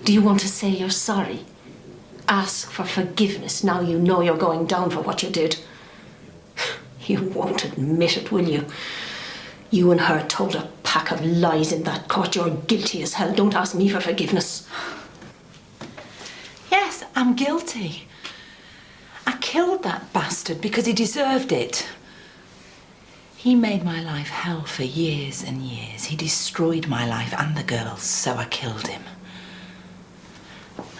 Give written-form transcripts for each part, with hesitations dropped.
Do you want to say you're sorry? Ask for forgiveness now you know you're going down for what you did. You won't admit it, will you? You and her told a pack of lies in that court. You're guilty as hell. Don't ask me for forgiveness. Yes, I'm guilty. I killed that bastard because he deserved it. He made my life hell for years and years. He destroyed my life and the girls, so I killed him.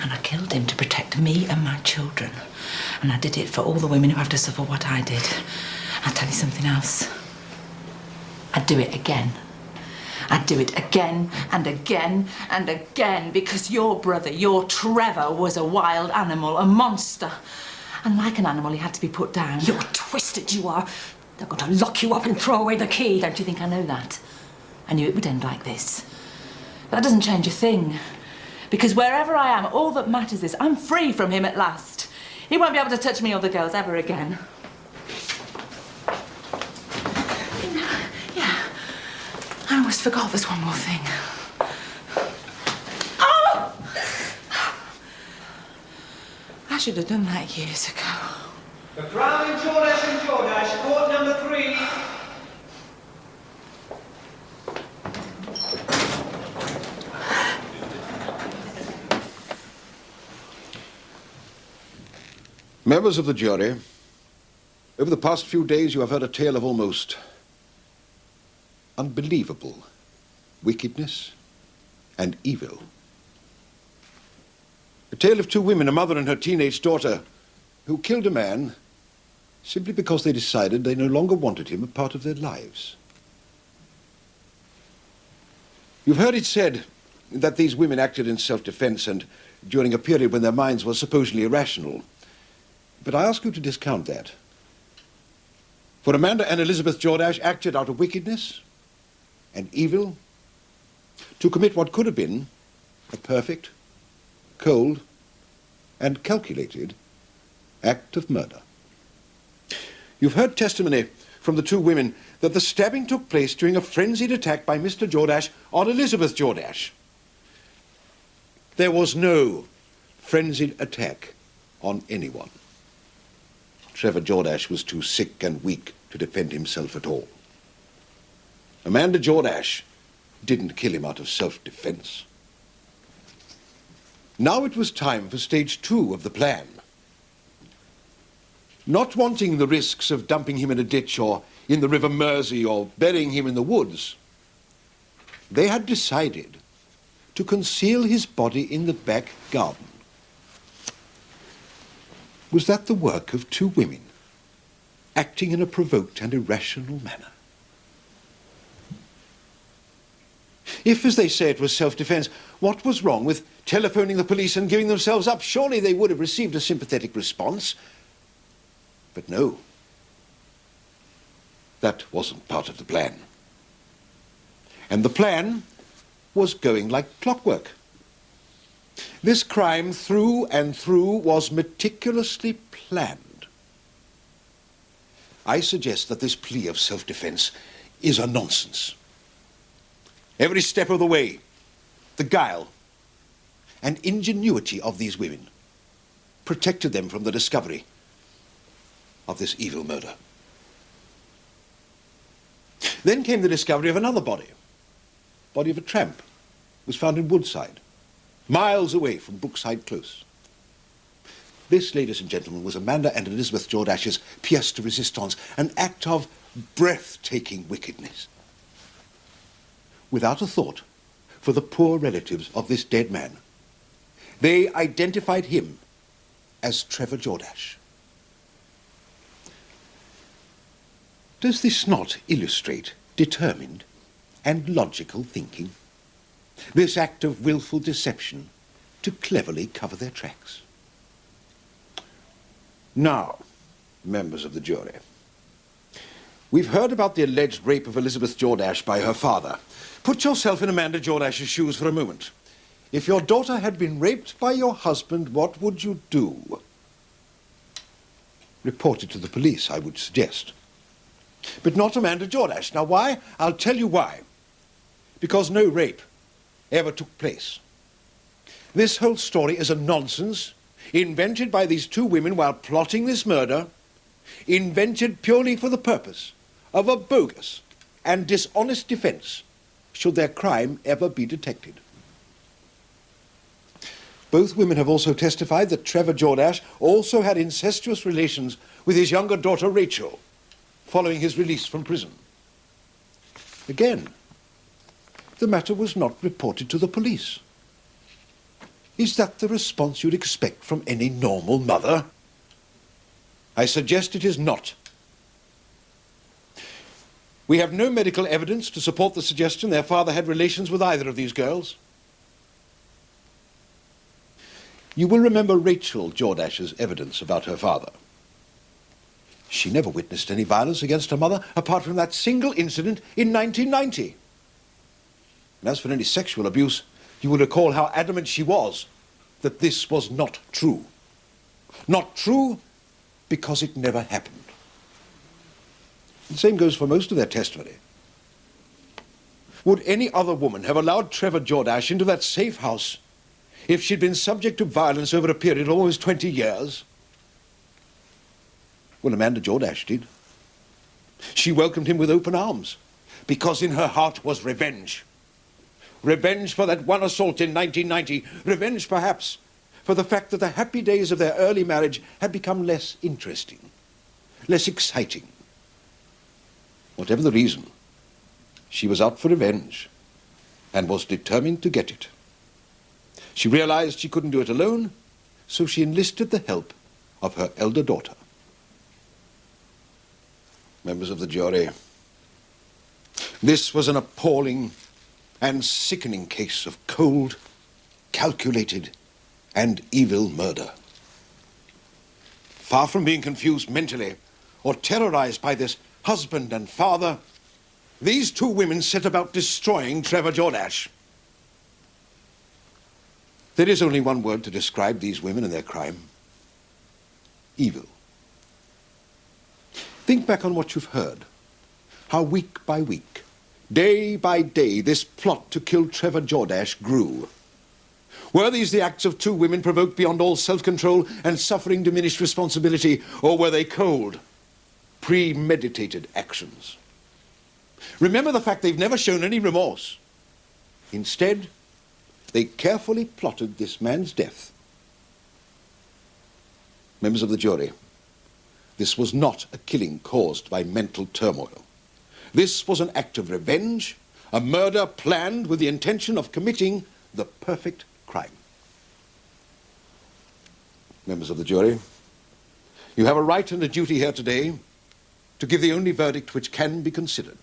And I killed him to protect me and my children. And I did it for all the women who have to suffer what I did. I'll tell you something else. I'd do it again. I'd do it again and again and again because your brother, your Trevor, was a wild animal, a monster. And like an animal, he had to be put down. You're twisted, you are. They're going to lock you up and throw away the key. Don't you think I know that? I knew it would end like this. But that doesn't change a thing. Because wherever I am, all that matters is I'm free from him at last. He won't be able to touch me or the girls ever again. Yeah. I almost forgot there's one more thing. Oh! I should have done that years ago. The Crown and Jordache, court number 3. Members of the jury, over the past few days you have heard a tale of almost unbelievable wickedness and evil. A tale of 2 women, a mother and her teenage daughter, who killed a man simply because they decided they no longer wanted him a part of their lives. You've heard it said that these women acted in self-defense and during a period when their minds were supposedly irrational. But I ask you to discount that. For Amanda and Elizabeth Jordache acted out of wickedness and evil to commit what could have been a perfect, cold, and calculated act of murder. You've heard testimony from the 2 women that the stabbing took place during a frenzied attack by Mr. Jordache on Elizabeth Jordache. There was no frenzied attack on anyone. Trevor Jordache was too sick and weak to defend himself at all. Amanda Jordache didn't kill him out of self-defense. Now it was time for stage 2 of the plan. Not wanting the risks of dumping him in a ditch or in the River Mersey or burying him in the woods, they had decided to conceal his body in the back garden. Was that the work of 2 women, acting in a provoked and irrational manner? If, as they say, it was self-defense, what was wrong with telephoning the police and giving themselves up? Surely they would have received a sympathetic response. But no, that wasn't part of the plan. And the plan was going like clockwork. This crime, through and through, was meticulously planned. I suggest that this plea of self-defense is a nonsense. Every step of the way, the guile and ingenuity of these women protected them from the discovery of this evil murder. Then came the discovery of another body of a tramp, was found in Woodside, miles away from Brookside Close. This, ladies and gentlemen, was Amanda and Elizabeth Jordache's pièce de résistance, an act of breathtaking wickedness. Without a thought for the poor relatives of this dead man, they identified him as Trevor Jordache. Does this not illustrate determined and logical thinking? This act of willful deception to cleverly cover their tracks. Now, members of the jury, we've heard about the alleged rape of Elizabeth Jordache by her father. Put yourself in Amanda Jordache's shoes for a moment. If your daughter had been raped by your husband, what would you do? Report it to the police, I would suggest. But not Amanda Jordache. Now, why? I'll tell you why. Because no rape ever took place. This whole story is a nonsense, invented by these two women while plotting this murder, invented purely for the purpose of a bogus and dishonest defense, should their crime ever be detected. Both women have also testified that Trevor Jordache also had incestuous relations with his younger daughter Rachel, following his release from prison. Again, the matter was not reported to the police. Is that the response you'd expect from any normal mother? I suggest it is not. We have no medical evidence to support the suggestion their father had relations with either of these girls. You will remember Rachel Jordache's evidence about her father. She never witnessed any violence against her mother apart from that single incident in 1990. And as for any sexual abuse, you will recall how adamant she was that this was not true. Not true because it never happened. The same goes for most of their testimony. Would any other woman have allowed Trevor Jordache into that safe house if she'd been subject to violence over a period of almost 20 years? Well, Amanda Jordache did. She welcomed him with open arms because in her heart was revenge. Revenge for that one assault in 1990. Revenge, perhaps, for the fact that the happy days of their early marriage had become less interesting, less exciting. Whatever the reason, she was out for revenge and was determined to get it. She realized she couldn't do it alone, so she enlisted the help of her elder daughter. Members of the jury, this was an appalling and sickening case of cold, calculated, and evil murder. Far from being confused mentally or terrorized by this husband and father, these two women set about destroying Trevor Jordache. There is only one word to describe these women and their crime: evil. Think back on what you've heard, how week by week, day by day, this plot to kill Trevor Jordache grew. Were these the acts of two women provoked beyond all self-control and suffering diminished responsibility, or were they cold, premeditated actions? Remember the fact they've never shown any remorse. Instead, they carefully plotted this man's death. Members of the jury, this was not a killing caused by mental turmoil. This was an act of revenge, a murder planned with the intention of committing the perfect crime. Members of the jury, you have a right and a duty here today to give the only verdict which can be considered.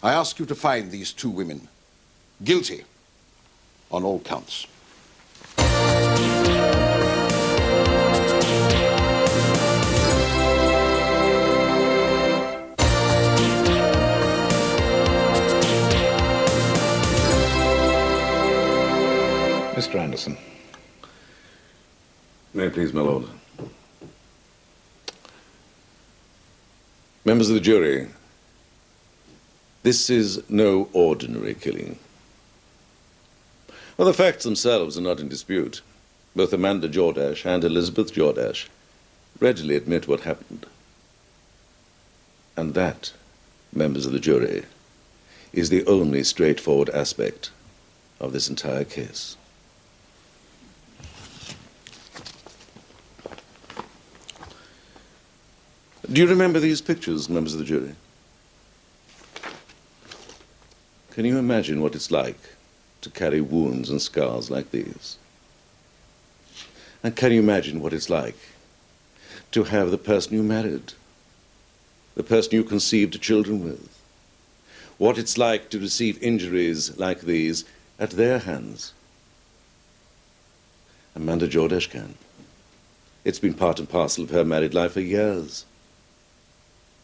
I ask you to find these two women guilty on all counts. Mr. Anderson. May it please, my lord. Members of the jury, this is no ordinary killing. Well, the facts themselves are not in dispute. Both Amanda Jordache and Elizabeth Jordache readily admit what happened. And that, members of the jury, is the only straightforward aspect of this entire case. Do you remember these pictures, members of the jury? Can you imagine what it's like to carry wounds and scars like these? And can you imagine what it's like to have the person you married, the person you conceived children with, what it's like to receive injuries like these at their hands? Amanda Jordache can. It's been part and parcel of her married life for years.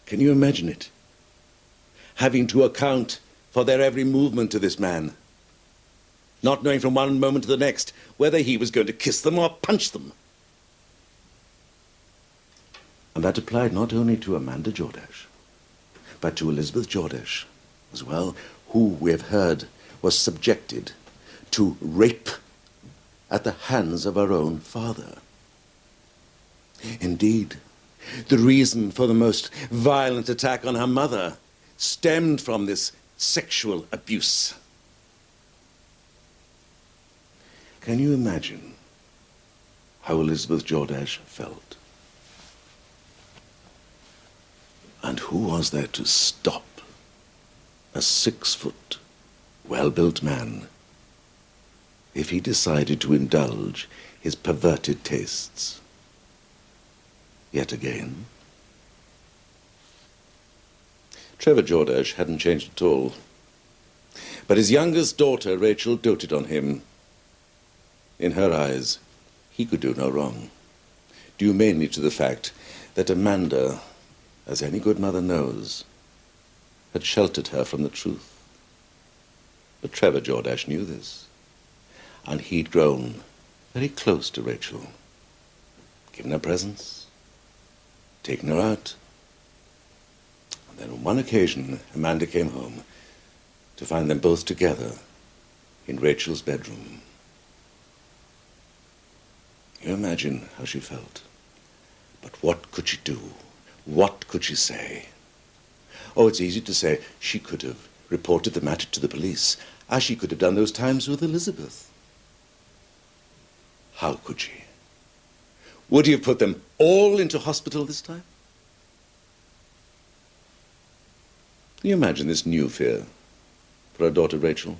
Can you imagine it? Having to account for their every movement to this man. Not knowing from one moment to the next whether he was going to kiss them or punch them. And that applied not only to Amanda Jordache, but to Elizabeth Jordache as well, who, we have heard, was subjected to rape at the hands of her own father. Indeed, the reason for the most violent attack on her mother stemmed from this sexual abuse. Can you imagine how Elizabeth Jordache felt? And who was there to stop a 6-foot, well-built man if he decided to indulge his perverted tastes yet again? Trevor Jordache hadn't changed at all, but his youngest daughter, Rachel, doted on him. In her eyes, he could do no wrong, due mainly to the fact that Amanda, as any good mother knows, had sheltered her from the truth. But Trevor Jordache knew this, and he'd grown very close to Rachel, given her presents, taken her out. And then on one occasion, Amanda came home to find them both together in Rachel's bedroom. You imagine how she felt. But what could she do? What could she say? Oh, it's easy to say she could have reported the matter to the police, as she could have done those times with Elizabeth. How could she? Would he have put them all into hospital this time? Can you imagine this new fear for her daughter Rachel?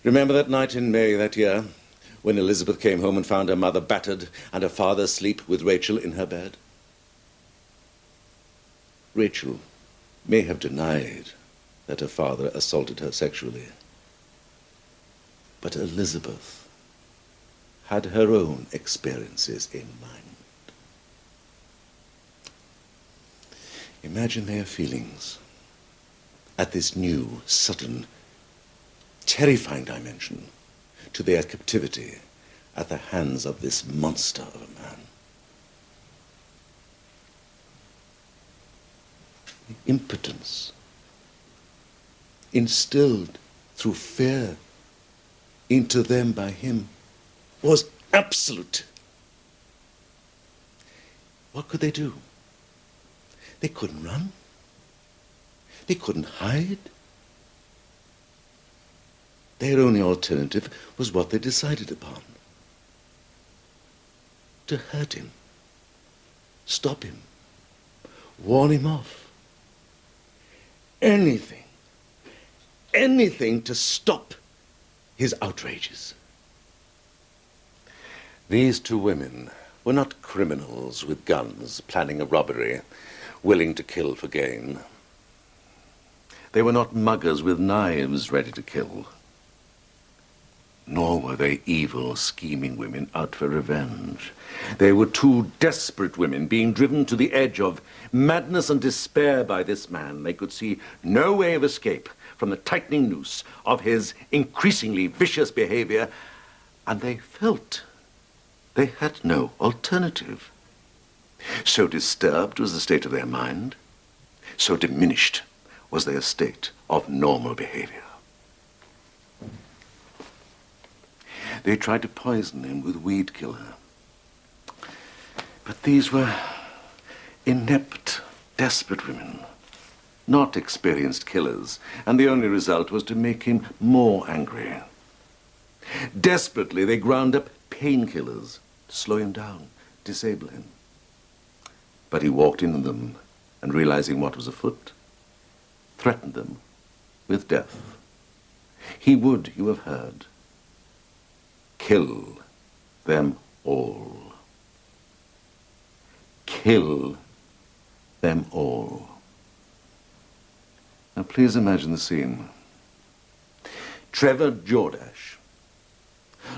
Remember that night in May that year, when Elizabeth came home and found her mother battered and her father asleep with Rachel in her bed? Rachel may have denied that her father assaulted her sexually, but Elizabeth had her own experiences in mind. Imagine their feelings at this new, sudden, terrifying dimension to their captivity at the hands of this monster of a man. The impotence instilled through fear into them by him was absolute. What could they do? They couldn't run. They couldn't hide. Their only alternative was what they decided upon. To hurt him, stop him, warn him off. Anything to stop his outrages. These two women were not criminals with guns planning a robbery, willing to kill for gain. They were not muggers with knives ready to kill. Nor were they evil, scheming women out for revenge. They were two desperate women being driven to the edge of madness and despair by this man. They could see no way of escape from the tightening noose of his increasingly vicious behavior, and they felt they had no alternative. So disturbed was the state of their mind, so diminished was their state of normal behavior. They tried to poison him with weed killer. But these were inept, desperate women, not experienced killers, and the only result was to make him more angry. Desperately, they ground up painkillers to slow him down, disable him. But he walked into them and, realizing what was afoot, threatened them with death. He would, you have heard, kill them all. Kill them all. Now please imagine the scene. Trevor Jordache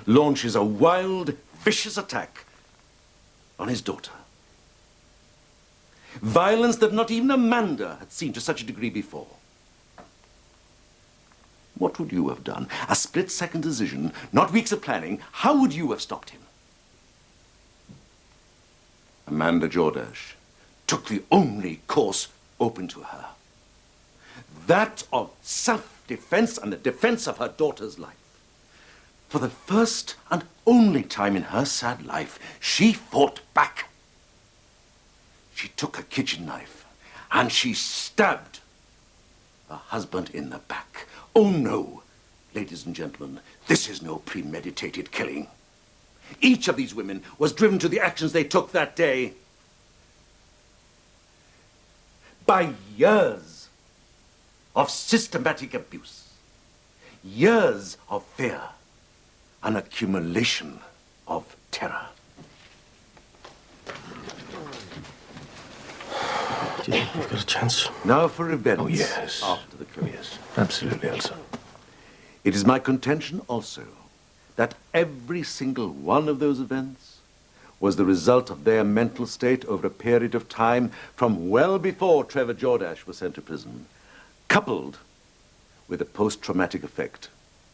launches a wild, vicious attack on his daughter. Violence that not even Amanda had seen to such a degree before. What would you have done? A split-second decision, not weeks of planning. How would you have stopped him? Amanda Jordache took the only course open to her. That of self-defense and the defense of her daughter's life. For the first and only time in her sad life, she fought back. She took a kitchen knife and she stabbed her husband in the back. Oh no, ladies and gentlemen, this is no premeditated killing. Each of these women was driven to the actions they took that day by years of systematic abuse, years of fear, an accumulation of terror. Do you think we've got a chance? Now for events. Oh, yes. After the killing. Yes, absolutely, Elsa. It is my contention also that every single one of those events was the result of their mental state over a period of time from well before Trevor Jordache was sent to prison, coupled with the post-traumatic effect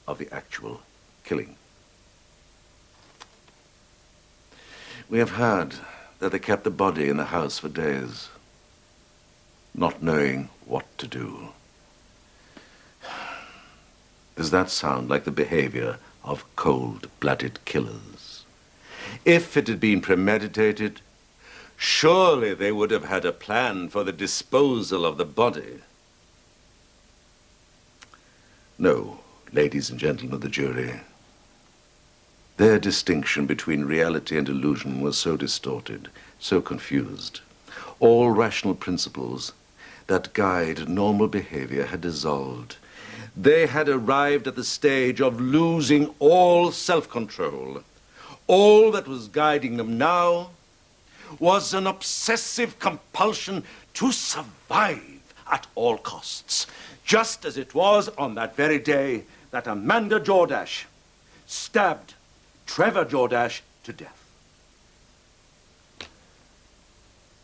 of the actual killing. We have heard that they kept the body in the house for days, not knowing what to do. Does that sound like the behavior of cold-blooded killers? If it had been premeditated, surely they would have had a plan for the disposal of the body. No, ladies and gentlemen of the jury, their distinction between reality and illusion was so distorted, so confused. All rational principles that guide normal behavior had dissolved. They had arrived at the stage of losing all self-control. All that was guiding them now was an obsessive compulsion to survive at all costs, just as it was on that very day that Amanda Jordache stabbed Trevor Jordache to death.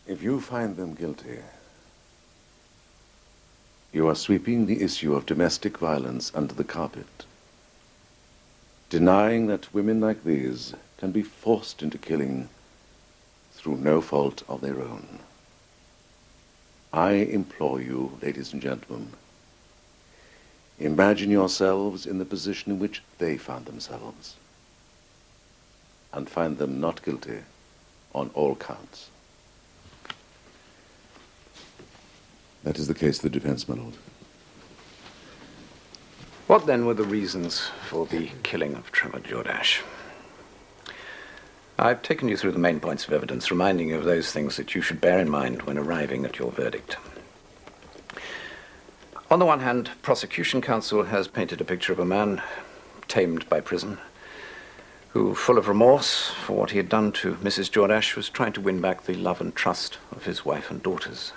If you find them guilty, you are sweeping the issue of domestic violence under the carpet, denying that women like these can be forced into killing through no fault of their own. I implore you, ladies and gentlemen, imagine yourselves in the position in which they found themselves, and find them not guilty on all counts. That is the case of the defense, my lord. What then were the reasons for the killing of Trevor Jordache? I've taken you through the main points of evidence, reminding you of those things that you should bear in mind when arriving at your verdict. On the one hand, prosecution counsel has painted a picture of a man tamed by prison, who, full of remorse for what he had done to Mrs. Jordache, was trying to win back the love and trust of his wife and daughters.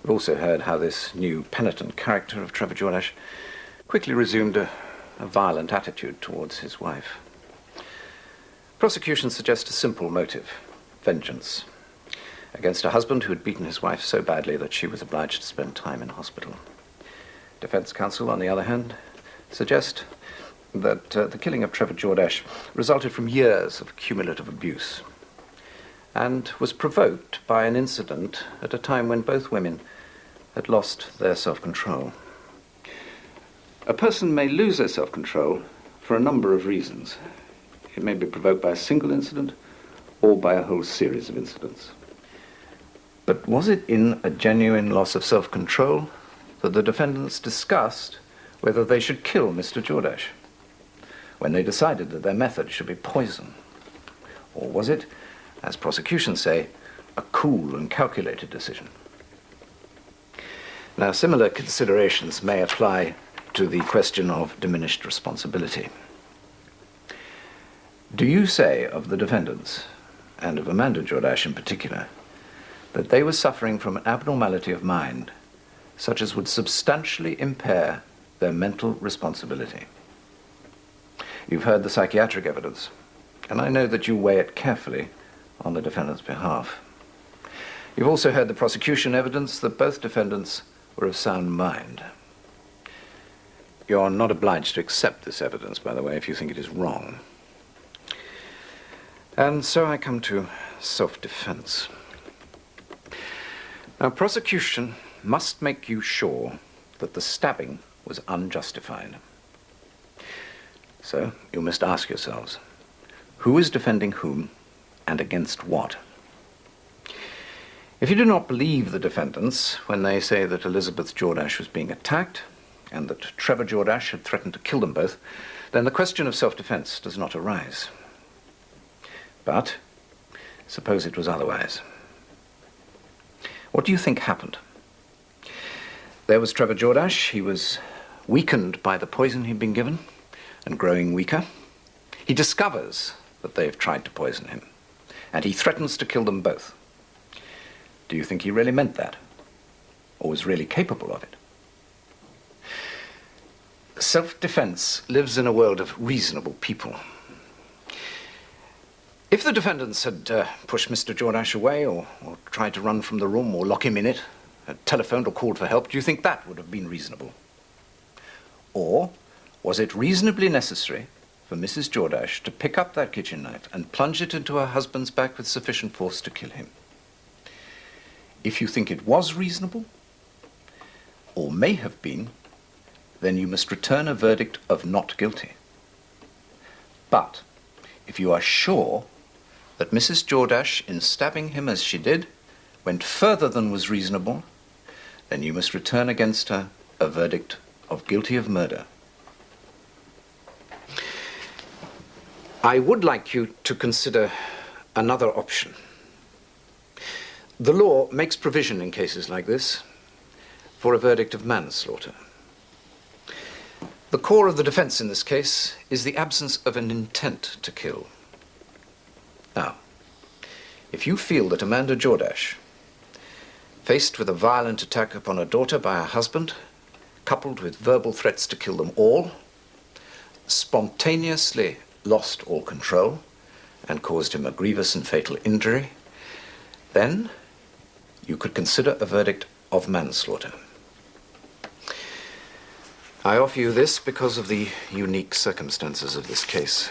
You've also heard how this new penitent character of Trevor Jordache quickly resumed a violent attitude towards his wife. Prosecution suggests a simple motive: vengeance, against a husband who had beaten his wife so badly that she was obliged to spend time in hospital. Defense counsel, on the other hand, suggest that the killing of Trevor Jordache resulted from years of cumulative abuse and was provoked by an incident at a time when both women had lost their self-control. A person may lose their self-control for a number of reasons. It may be provoked by a single incident or by a whole series of incidents. But was it in a genuine loss of self-control that the defendants discussed whether they should kill Mr. Jordache, when they decided that their method should be poison? Or was it, as prosecutions say, a cool and calculated decision? Now, similar considerations may apply to the question of diminished responsibility. Do you say of the defendants, and of Amanda Jordache in particular, that they were suffering from an abnormality of mind such as would substantially impair their mental responsibility? You've heard the psychiatric evidence, and I know that you weigh it carefully on the defendant's behalf. You've also heard the prosecution evidence that both defendants were of sound mind. You're not obliged to accept this evidence, by the way, if you think it is wrong. And so I come to self-defense. Now, prosecution must make you sure that the stabbing was unjustified. So you must ask yourselves, who is defending whom and against what? If you do not believe the defendants when they say that Elizabeth Jordache was being attacked and that Trevor Jordache had threatened to kill them both, then the question of self-defense does not arise. But suppose it was otherwise. What do you think happened? There was Trevor Jordache. He was weakened by the poison he'd been given and growing weaker. He discovers that they've tried to poison him, and he threatens to kill them both. Do you think he really meant that, or was really capable of it? Self-defense lives in a world of reasonable people. If the defendants had pushed Mr. Jordache away, or tried to run from the room, or lock him in it, had telephoned or called for help, do you think that would have been reasonable? Or was it reasonably necessary for Mrs. Jordache to pick up that kitchen knife and plunge it into her husband's back with sufficient force to kill him? If you think it was reasonable, or may have been, then you must return a verdict of not guilty. But if you are sure that Mrs. Jordache, in stabbing him as she did, went further than was reasonable, then you must return against her a verdict of guilty of murder. I would like you to consider another option. The law makes provision in cases like this for a verdict of manslaughter. The core of the defense in this case is the absence of an intent to kill. Now, if you feel that Amanda Jordache, faced with a violent attack upon her daughter by her husband, coupled with verbal threats to kill them all, spontaneously lost all control and caused him a grievous and fatal injury, then you could consider a verdict of manslaughter. I offer you this because of the unique circumstances of this case.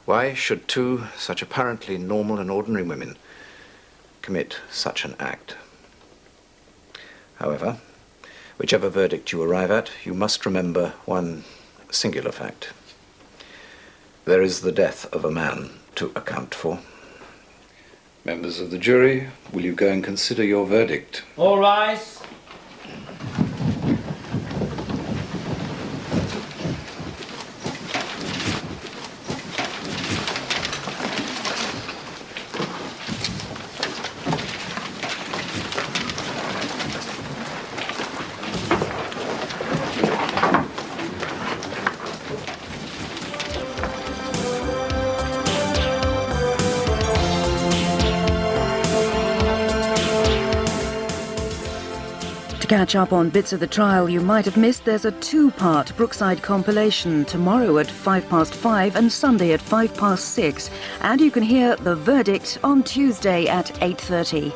Why should two such apparently normal and ordinary women commit such an act? However, whichever verdict you arrive at, you must remember one singular fact. There is the death of a man to account for. Members of the jury, will you go and consider your verdict? All rise. To catch up on bits of the trial you might have missed, there's a two-part Brookside compilation tomorrow at 5:05 and Sunday at 6:05. And you can hear the verdict on Tuesday at 8:30.